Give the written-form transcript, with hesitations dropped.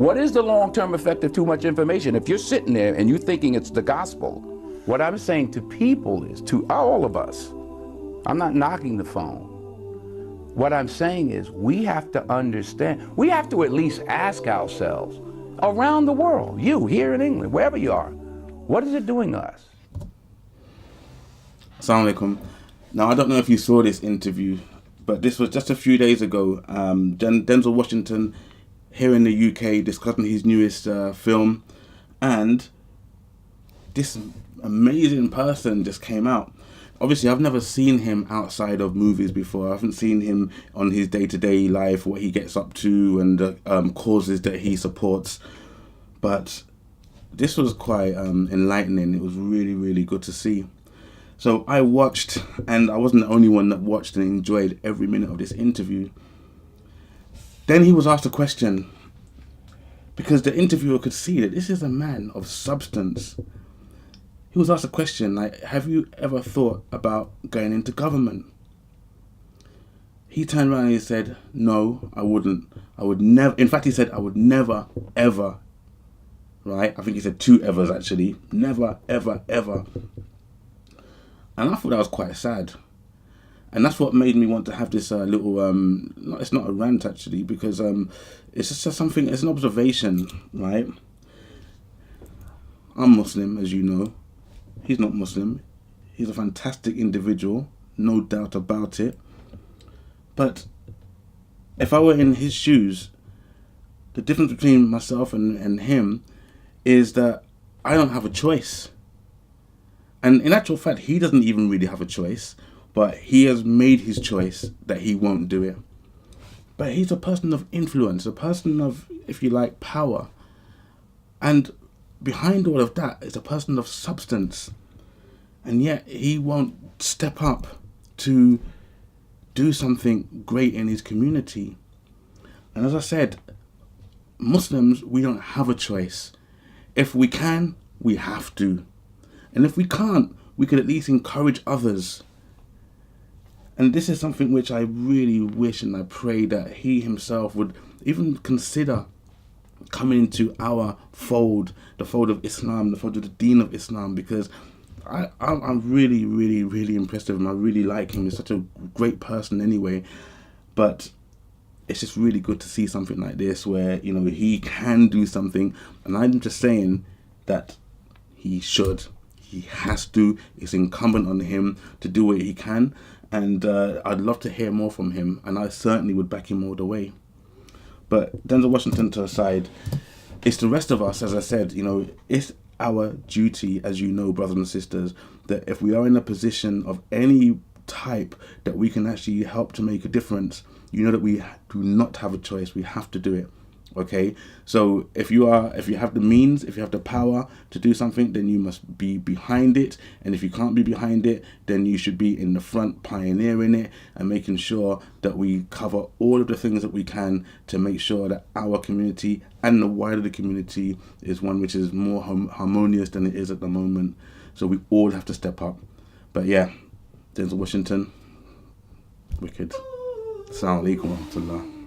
What is the long-term effect of too much information? If you're sitting there and you're thinking it's the gospel, what I'm saying to people is, to all of us, I'm not knocking the phone. What I'm saying is we have to understand, we have to at least ask ourselves, around the world, you here in England, wherever you are, what is it doing to us? Assalamu alaikum. Now, I don't know if you saw this interview, but this was just a few days ago. Denzel Washington here in the UK discussing his newest film, and this amazing person just came out. Obviously, I've never seen him outside of movies before. I haven't seen him on his day-to-day life, what he gets up to, and the causes that he supports. But this was quite enlightening. It was really, really good to see. So I watched, and I wasn't the only one that watched and enjoyed every minute of this interview. Then he was asked a question, because the interviewer could see that this is a man of substance. He was asked a question like, have you ever thought about going into government? He turned around and he said, no, I wouldn't. I would never. In fact, he said, I would never, ever. Right? I think he said 2 evers actually. Never, ever, ever. And I thought that was quite sad. And that's what made me want to have this little, it's not a rant actually, because it's just something, it's an observation, right? I'm Muslim, as you know. He's not Muslim. He's a fantastic individual, no doubt about it. But if I were in his shoes, the difference between myself and him is that I don't have a choice. And in actual fact, he doesn't even really have a choice, but he has made his choice that he won't do it. But he's a person of influence, a person of, if you like, power. And behind all of that is a person of substance. And yet he won't step up to do something great in his community. And as I said, Muslims, we don't have a choice. If we can, we have to. And if we can't, we could at least encourage others. And this is something which I really wish and I pray that he himself would even consider coming into our fold, the fold of Islam, the fold of the Deen of Islam, because I'm really, really, really impressed with him. I really like him. He's such a great person anyway. But it's just really good to see something like this where, you know, he can do something. And I'm just saying that he should. He has to. It's incumbent on him to do what he can. And I'd love to hear more from him. And I certainly would back him all the way. But Denzel Washington to the side, it's the rest of us, as I said, you know, it's our duty, as you know, brothers and sisters, that if we are in a position of any type that we can actually help to make a difference, you know that we do not have a choice. We have to do it. Okay, so if you have the means, if you have the power to do something, then you must be behind it. And if you can't be behind it, then you should be in the front pioneering it and making sure that we cover all of the things that we can to make sure that our community and the wider community is one which is more harmonious than it is at the moment. So we all have to step up. But yeah, Denzel Washington, wicked. Assalamu alaikum wa rahmatullah.